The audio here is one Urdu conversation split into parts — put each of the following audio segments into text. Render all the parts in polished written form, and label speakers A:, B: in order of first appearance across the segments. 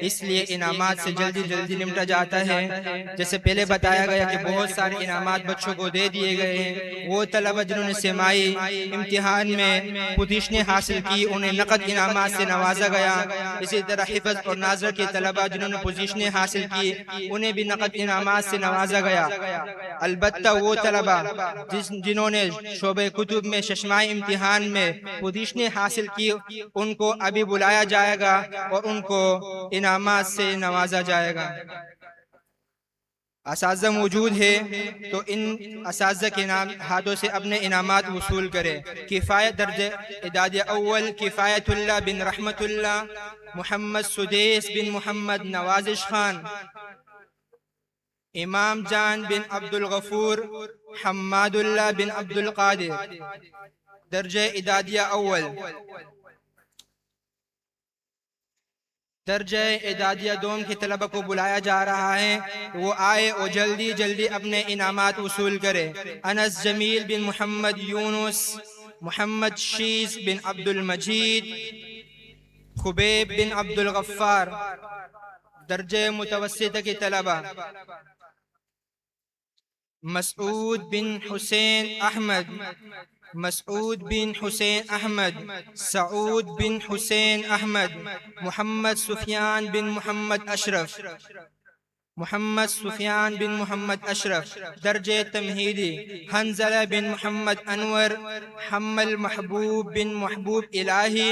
A: اس لیے انعامات سے جلدی جلدی نمٹا جاتا ہے۔ جیسے پہلے بتایا گیا کہ بہت سارے انعامات بچوں کو دے دیے گئے ہیں۔ وہ طلبہ جنہوں نے سماعی امتحان میں پوزیشنیں حاصل کی انہیں نقد انعامات سے نوازا گیا۔ اسی طرح حفظ اور ناظر کے طلبہ جنہوں نے پوزیشنیں حاصل کی انہیں بھی نقد انعامات سے نوازا گیا۔ البتہ وہ طلبہ جنہوں نے شعبہ کتب میں ششمائی امتحان میں پوزیشنیں حاصل کی ان کو ابھی بلایا جائے گا اور ان کو انعامات سے نوازا جائے گا۔ اساتذہ موجود ہے تو ان اساتذہ کے ہاتھوں سے اپنے انعامات وصول کرے۔ کفایت درجہ اعدادیہ اول کفایت اللہ بن رحمت اللہ، محمد سدیس بن محمد نوازش خان، امام جان بن عبد الغفور، حماد اللہ بن عبد القادر، درجہ اعدادیہ اول۔ درجہ اعدادیہ دوم کے طلبہ کو بلایا جا رہا ہے، وہ آئے اور جلدی جلدی اپنے انعامات وصول کرے۔ انس جمیل بن محمد یونس، محمد شیز بن عبد المجید، خبیب بن عبد الغفار، درجہ متوسطہ کے طلبہ۔ مسعود بن حسین احمد، مسعود بن حسین احمد، سعود بن حسین احمد، محمد سفیان بن محمد اشرف، محمد سفیان بن محمد اشرف، درجہ تمہیدی۔ حنظلہ بن محمد انور، حمل محبوب بن محبوب الہی،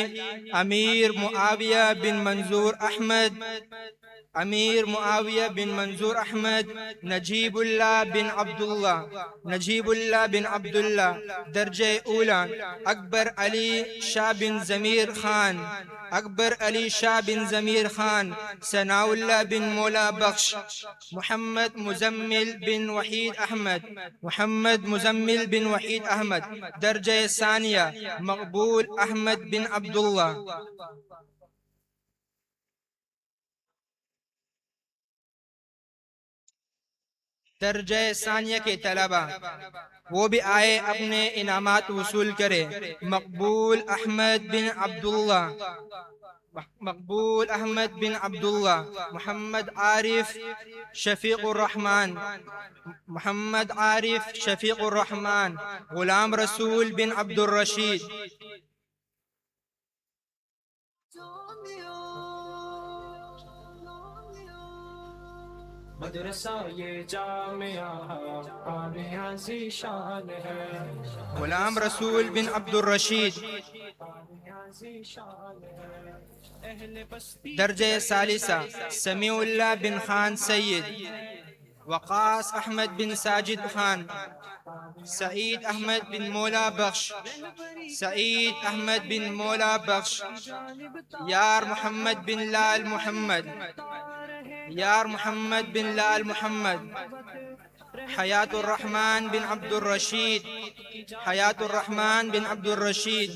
A: امیر معاویہ بن منظور احمد، امیر معاویہ بن منظور احمد، نجیب اللہ بن عبداللہ، نجیب اللہ بن عبداللہ، درجہ اولا۔ اکبر علی شاہ بن ضمیر خان، اکبر علی شاہ بن ضمیر خان، ثناء اللہ بن مولا بخش، محمد مزمل بن وحید احمد، محمد مزمل بن وحید احمد، درجہ ثانیہ۔ مقبول احمد بن عبداللہ۔ درجہ ثانیہ کے طلبہ وہ بھی آئے اپنے انعامات وصول کرے۔ مقبول احمد بن عبداللہ، مقبول احمد بن عبداللہ، محمد عارف شفیق الرحمن، محمد عارف شفیق الرحمن، غلام رسول بن عبد الرشید۔
B: مدرسہ یہ جامعہ کامیازی شان ہے،
A: غلام رسول بن عبد الرشید، درجہ ثالثہ۔ سمیع اللہ بن خان سید، وقاص احمد بن ساجد خان، سعید احمد بن مولا بخش، سعید احمد بن مولا بخش، یار محمد بن لال محمد، یار محمد بن لال محمد، حیات الرحمن بن عبد الرشید، حیات الرحمن بن عبد الرشید،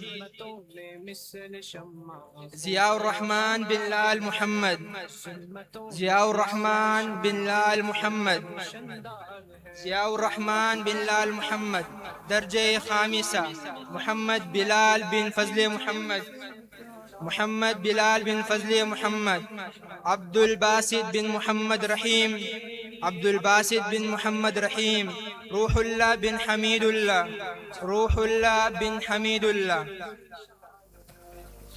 A: ضیاء الرحمن بن لال محمد، ضیاء الرحمن بن لال محمد، ضیاء الرحمن بن لال محمد، درجہ خامسہ۔ محمد بلال بن فضل محمد، محمد بلال بن فضل محمد، عبد الباسط بن محمد رحیم، عبد الباسط بن محمد رحیم، روح اللہ بن حمید اللہ، روح اللہ بن حمید اللہ۔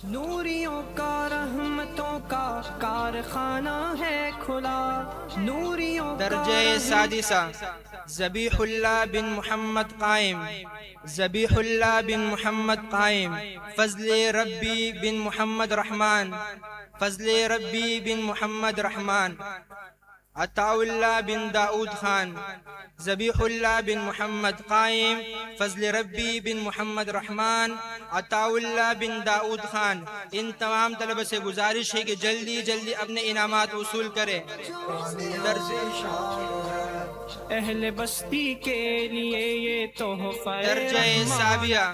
B: نوریوں کا رحمتوں کا کارخانہ ہے کھلا، نوریوں کا
A: درجہ سادسہ۔ ذبیح اللہ بن محمد قائم، ذبیح اللہ بن محمد قائم، فضل ربی بن محمد رحمان، فضل ربی بن محمد رحمان، عطاء اللہ بن داؤد خان، ذبیح اللہ بن محمد قائم، فضل ربی بن محمد رحمان، عطاء اللہ بن داؤد خان۔ ان تمام طلبہ سے گزارش ہے کہ جلدی جلدی اپنے انعامات وصول کریں۔
B: اہل بستی کے لیے یہ تحفہ
A: درجہ سابعہ۔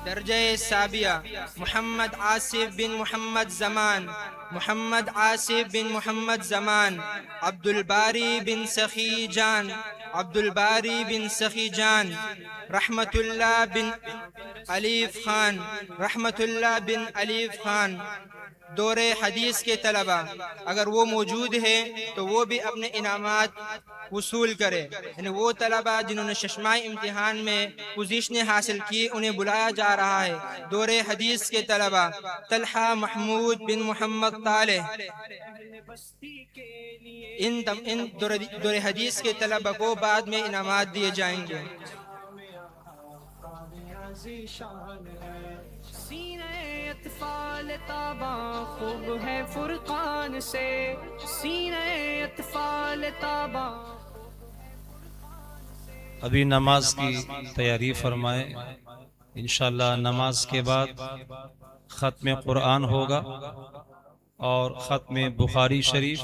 A: درجہ سابعہ۔ محمد عاصف بن محمد زمان، محمد عاصف بن محمد زمان، عبد الباری بن سخی جان، عبد الباری بن سخی جان، رحمت اللہ بن علیف خان، رحمت اللہ بن علیف خان، دور حدیث کے طلبہ اگر وہ موجود ہیں تو وہ بھی اپنے انعامات وصول کرے، یعنی وہ طلبہ جنہوں نے ششمائی امتحان میں پوزیشنیں حاصل کی انہیں بلایا جا رہا ہے۔ دور حدیث کے طلبہ طلحہ محمود بن محمد طالح، ان دور حدیث کے طلبہ کو بعد میں انعامات دیے جائیں گے۔
B: سینہ اطفال تاباں خوب ہے فرقان سے، سینہ اطفال تاباں۔
C: ابھی نماز کی تیاری فرمائیں، انشاءاللہ نماز کے بعد ختم قرآن ہوگا اور ختم بخاری شریف